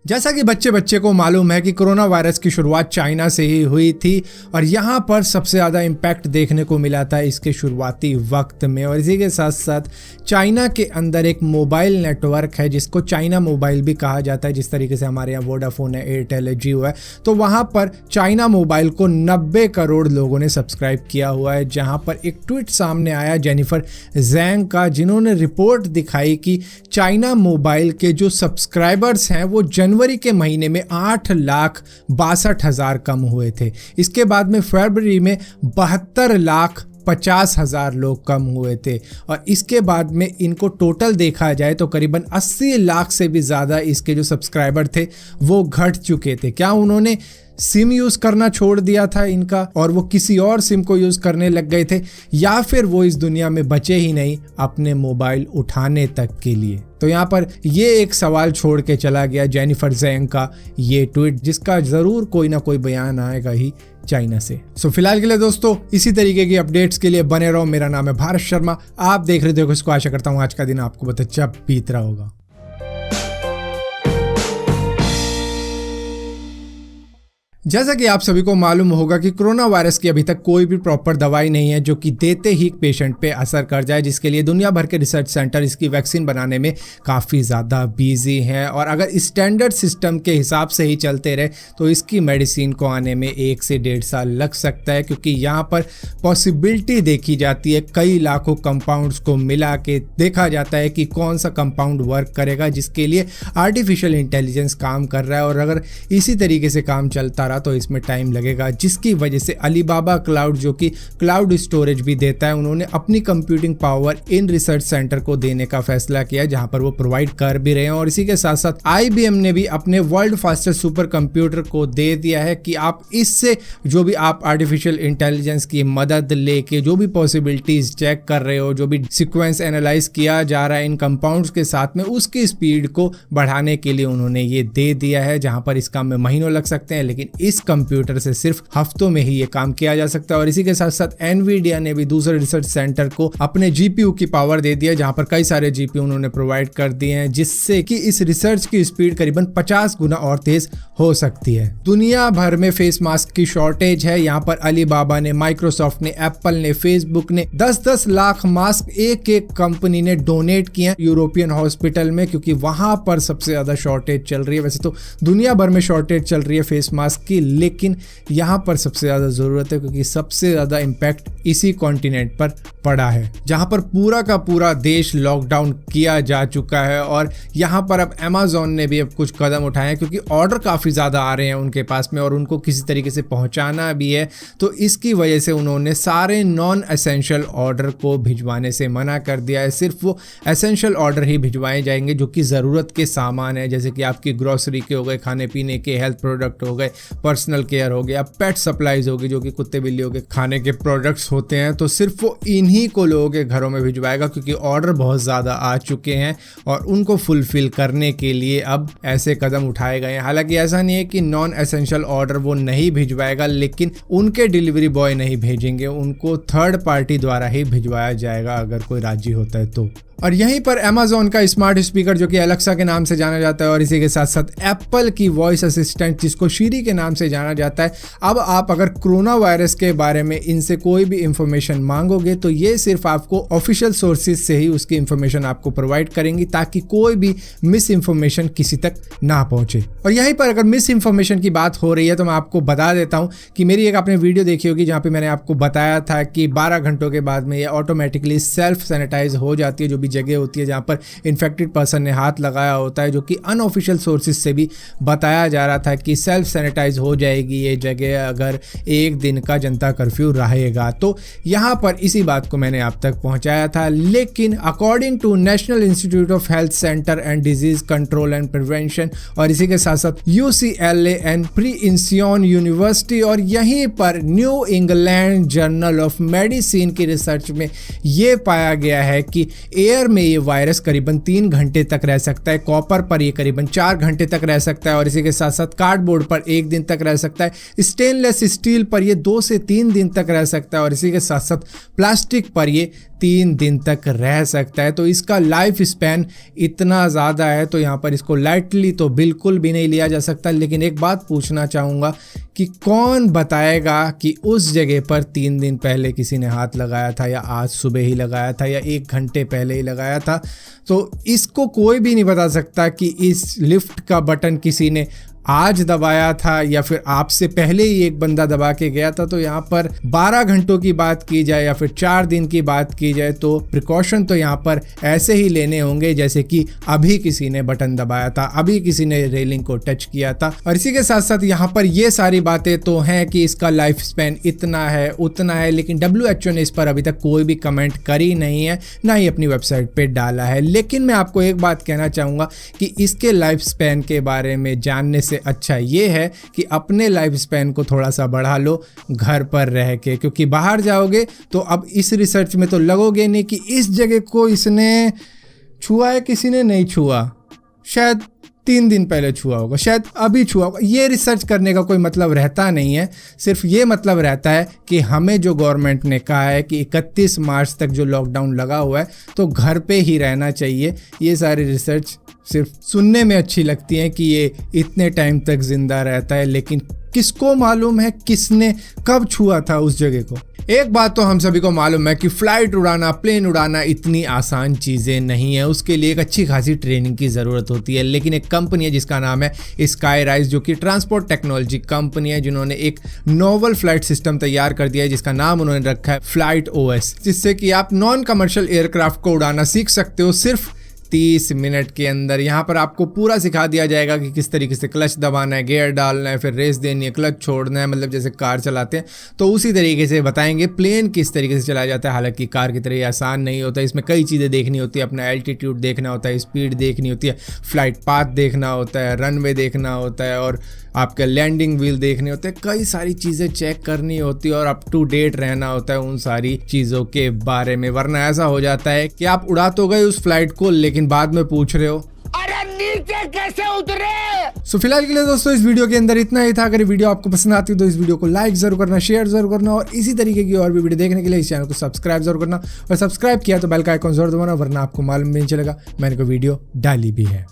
जैसा कि बच्चे बच्चे को मालूम है कि कोरोना वायरस की शुरुआत चाइना से ही हुई थी और यहाँ पर सबसे ज़्यादा इम्पैक्ट देखने को मिला था इसके शुरुआती वक्त में। और इसी के साथ साथ चाइना के अंदर एक मोबाइल नेटवर्क है जिसको चाइना मोबाइल भी कहा जाता है, जिस तरीके से हमारे यहाँ वोडाफोन है, एयरटेल है, जियो है। तो वहाँ पर चाइना मोबाइल को 90 करोड़ लोगों ने सब्सक्राइब किया हुआ है। जहाँ पर एक ट्वीट सामने आया जेनिफर जैंग का, जिन्होंने रिपोर्ट दिखाई कि चाइना मोबाइल के जो सब्सक्राइबर्स हैं वो जनवरी के महीने में 8,62,000 कम हुए थे। इसके बाद में फरवरी में 72,50,000 लोग कम हुए थे और इसके बाद में इनको टोटल देखा जाए तो करीबन 80 लाख से भी ज़्यादा इसके जो सब्सक्राइबर थे वो घट चुके थे। क्या उन्होंने सिम यूज़ करना छोड़ दिया था इनका और वो किसी और सिम को यूज़ करने लग गए थे, या फिर वो इस दुनिया में बचे ही नहीं अपने मोबाइल उठाने तक के लिए? तो यहाँ पर ये एक सवाल छोड़ के चला गया जेनिफर जैंग का ये ट्वीट, जिसका ज़रूर कोई ना कोई बयान आएगा ही चाइना से। सो फिलहाल के लिए दोस्तों इसी तरीके की अपडेट्स के लिए बने रहो। मेरा नाम है भारत शर्मा, आप देख रहे थे इसको। आशा करता हूँ आज का दिन आपको बहुत अच्छा बीत रहा होगा। जैसा कि आप सभी को मालूम होगा कि कोरोना वायरस की अभी तक कोई भी प्रॉपर दवाई नहीं है जो कि देते ही पेशेंट पे असर कर जाए, जिसके लिए दुनिया भर के रिसर्च सेंटर इसकी वैक्सीन बनाने में काफ़ी ज़्यादा बिजी हैं। और अगर स्टैंडर्ड सिस्टम के हिसाब से ही चलते रहे तो इसकी मेडिसिन को आने में 1 से 1.5 साल लग सकता है, क्योंकि यहाँ पर पॉसिबिलिटी देखी जाती है कई लाखों कंपाउंड्स को मिला के देखा जाता है कि कौन सा कंपाउंड वर्क करेगा, जिसके लिए आर्टिफिशियल इंटेलिजेंस काम कर रहा है। और अगर इसी तरीके से काम चलता रहा तो इसमें टाइम लगेगा, जिसकी वजह से अलीबाबा क्लाउड, जो कि क्लाउड स्टोरेज भी देता है, उन्होंने अपनी computing power in research centre को देने का फैसला किया, जहां पर वो प्रोवाइड कर भी रहे हैं। और इसी के साथ साथ IBM ने भी अपने वर्ल्ड फास्टेस्ट सुपर कंप्यूटर को दे दिया है कि आप इससे जो भी आप आर्टिफिशियल इंटेलिजेंस की मदद लेके जो भी पॉसिबिलिटीज चेक कर रहे हो, जो भी सीक्वेंस एनालाइज किया जा रहा है इन कंपाउंड्स के साथ में, उसकी स्पीड को बढ़ाने के लिए उन्होंने ये दे दिया है। जहां पर इस काम में महीनों लग सकते हैं, लेकिन इस कंप्यूटर से सिर्फ हफ्तों में ही ये काम किया जा सकता है। और इसी के साथ साथ एनवीडिया ने भी दूसरे रिसर्च सेंटर को अपने GPU की पावर दे दिया, जहां पर कई सारे GPU उन्होंने प्रोवाइड कर दिए हैं, जिससे कि इस रिसर्च की स्पीड करीबन 50 गुना और तेज हो सकती है। दुनिया भर में फेस मास्क की शॉर्टेज है। यहाँ पर अलीबाबा ने, माइक्रोसॉफ्ट ने, एप्पल ने, फेसबुक ने 10-10 लाख मास्क एक एक कंपनी ने डोनेट किए यूरोपियन हॉस्पिटल में, क्योंकि वहां पर सबसे ज्यादा शॉर्टेज चल रही है। वैसे तो दुनिया भर में शॉर्टेज चल रही है फेस मास्क की, लेकिन यहाँ पर सबसे ज़्यादा ज़रूरत है, क्योंकि सबसे ज़्यादा इम्पैक्ट इसी कॉन्टिनेंट पर पड़ा है, जहाँ पर पूरा का पूरा देश लॉकडाउन किया जा चुका है। और यहाँ पर अब अमेज़ॉन ने भी अब कुछ कदम उठाए हैं, क्योंकि ऑर्डर काफ़ी ज़्यादा आ रहे हैं उनके पास में और उनको किसी तरीके से पहुँचाना भी है। तो इसकी वजह से उन्होंने सारे नॉन एसेंशियल ऑर्डर को भिजवाने से मना कर दिया है। सिर्फ वो एसेंशियल ऑर्डर ही भिजवाए जाएंगे जो कि ज़रूरत के सामान है, जैसे कि आपकी ग्रोसरी के हो गए, खाने पीने के, हेल्थ प्रोडक्ट हो गए, पर्सनल केयर हो गया, पेट सप्लाईज होगी जो कि कुत्ते बिल्लियों के खाने के प्रोडक्ट्स होते हैं। तो सिर्फ वो इन्हीं को लोगों के घरों में भिजवाएगा, क्योंकि ऑर्डर बहुत ज़्यादा आ चुके हैं और उनको फुलफिल करने के लिए अब ऐसे कदम उठाए गए हैं। हालांकि ऐसा नहीं है कि नॉन एसेंशियल ऑर्डर वो नहीं भिजवाएगा, लेकिन उनके डिलीवरी बॉय नहीं भेजेंगे, उनको थर्ड पार्टी द्वारा ही भिजवाया जाएगा अगर कोई राजी होता है तो। और यहीं पर अमेज़ॉन का स्मार्ट स्पीकर जो कि एलेक्सा के नाम से जाना जाता है, और इसी के साथ साथ एप्पल की वॉइस असिस्टेंट जिसको शीरी के नाम से जाना जाता है, अब आप अगर कोरोना वायरस के बारे में इनसे कोई भी इंफॉर्मेशन मांगोगे तो ये सिर्फ आपको ऑफिशियल सोर्सेज से ही उसकी इंफॉर्मेशन आपको प्रोवाइड करेंगी, ताकि कोई भी मिस इंफॉर्मेशन किसी तक ना पहुंचे। और यहीं पर अगर मिस इंफॉर्मेशन की बात हो रही है तो मैं आपको बता देता हूं कि मेरी एक आपने वीडियो देखी होगी जहां पे मैंने आपको बताया था कि 12 घंटों के बाद में ये ऑटोमेटिकली सेल्फ सैनिटाइज हो जाती है, जो जगह होती है जहां पर इन्फेक्टेड पर्सन ने हाथ लगाया होता है, जो कि अनऑफिशियल सोर्सेज से भी बताया जा रहा था कि सेल्फ सैनिटाइज हो जाएगी ये जगह अगर 1 दिन का जनता कर्फ्यू रहेगा। तो यहां पर इसी बात को मैंने आप तक पहुंचाया था, लेकिन according to national institute of health center and disease control and prevention और इसी के साथ साथ UCLA एंड प्रिंसियन यूनिवर्सिटी और यहीं पर new England journal of medicine की रिसर्च में ये पाया गया है कि एयर में ये वायरस करीबन 3 घंटे तक रह सकता है, कॉपर पर ये करीबन 4 घंटे तक रह सकता है और इसी के साथ साथ कार्डबोर्ड पर 1 दिन तक रह सकता है, स्टेनलेस स्टील पर ये 2 से 3 दिन तक रह सकता है और इसी के साथ साथ प्लास्टिक पर ये 3 दिन तक रह सकता है। तो इसका लाइफ स्पैन इतना ज़्यादा है तो यहाँ पर इसको लाइटली तो बिल्कुल भी नहीं लिया जा सकता। लेकिन एक बात पूछना चाहूँगा कि कौन बताएगा कि उस जगह पर 3 दिन पहले किसी ने हाथ लगाया था या आज सुबह ही लगाया था या 1 घंटे पहले ही लगाया था। तो इसको कोई भी नहीं बता सकता कि इस लिफ्ट का बटन किसी ने आज दबाया था या फिर आपसे पहले ही एक बंदा दबा के गया था। तो यहाँ पर 12 घंटों की बात की जाए या फिर 4 दिन की बात की जाए तो प्रिकॉशन तो यहाँ पर ऐसे ही लेने होंगे जैसे कि अभी किसी ने बटन दबाया था, अभी किसी ने रेलिंग को टच किया था। और इसी के साथ साथ यहाँ पर ये सारी बातें तो हैं कि इसका लाइफ स्पैन इतना है उतना है, लेकिन WHO ने इस पर अभी तक कोई भी कमेंट करी नहीं है, ना ही अपनी वेबसाइट पे डाला है। लेकिन मैं आपको एक बात कहना चाहूँगा कि इसके लाइफ स्पैन के बारे में जानने से अच्छा ये है कि अपने लाइफ स्पैन को थोड़ा सा बढ़ा लो घर पर रह के, क्योंकि बाहर जाओगे तो अब इस रिसर्च में तो लगोगे नहीं कि इस जगह को इसने छुआ है, किसी ने नहीं छुआ, शायद 3 दिन पहले छुआ होगा, शायद अभी छुआ होगा। ये रिसर्च करने का कोई मतलब रहता नहीं है। सिर्फ ये मतलब रहता है कि हमें जो गवर्नमेंट ने कहा है कि 31 मार्च तक जो लॉकडाउन लगा हुआ है तो घर पे ही रहना चाहिए। ये सारी रिसर्च सिर्फ सुनने में अच्छी लगती है कि ये इतने टाइम तक जिंदा रहता है, लेकिन किसको मालूम है किसने कब छुआ था उस जगह को। एक बात तो हम सभी को मालूम है कि फ्लाइट उड़ाना, प्लेन उड़ाना इतनी आसान चीज़ें नहीं है, उसके लिए एक अच्छी खासी ट्रेनिंग की ज़रूरत होती है। लेकिन एक कंपनी है जिसका नाम है स्काईराइज, जो कि ट्रांसपोर्ट टेक्नोलॉजी कंपनी है, जिन्होंने एक नोवल फ्लाइट सिस्टम तैयार कर दिया है जिसका नाम उन्होंने रखा है फ्लाइट OS, जिससे कि आप नॉन कमर्शियल एयरक्राफ्ट को उड़ाना सीख सकते हो सिर्फ 30 मिनट के अंदर। यहाँ पर आपको पूरा सिखा दिया जाएगा कि किस तरीके से क्लच दबाना है, गियर डालना है, फिर रेस देनी है, क्लच छोड़ना है, मतलब जैसे कार चलाते हैं तो उसी तरीके से बताएंगे। प्लेन किस तरीके से चलाया जाता है, हालांकि कार की तरह आसान नहीं होता, इसमें कई चीज़ें देखनी होती है, अपना एल्टीट्यूड देखना होता है, स्पीड देखनी होती है, फ्लाइट पाथ देखना होता है, रनवे देखना होता है और आपके लैंडिंग व्हील देखने होते हैं, कई सारी चीज़ें चेक करनी होती है और अप टू डेट रहना होता है उन सारी चीज़ों के बारे में। वरना ऐसा हो जाता है कि आप उड़ा तो गए उस फ्लाइट को लेकिन बाद में पूछ रहे हो अरे नीचे कैसे उतरे। सो फिलहाल के लिए दोस्तों इस वीडियो के अंदर इतना ही था। अगर वीडियो आपको पसंद आती है तो इस वीडियो को लाइक जरूर करना, शेयर जरूर करना और इसी तरीके की और भी वीडियो देखने के लिए इस चैनल को सब्सक्राइब जरूर करना। और सब्सक्राइब किया तो बेल का आइकॉन जरूर दबाना, वरना आपको मालूम नहीं चलेगा मैंने कोई वीडियो डाली भी है।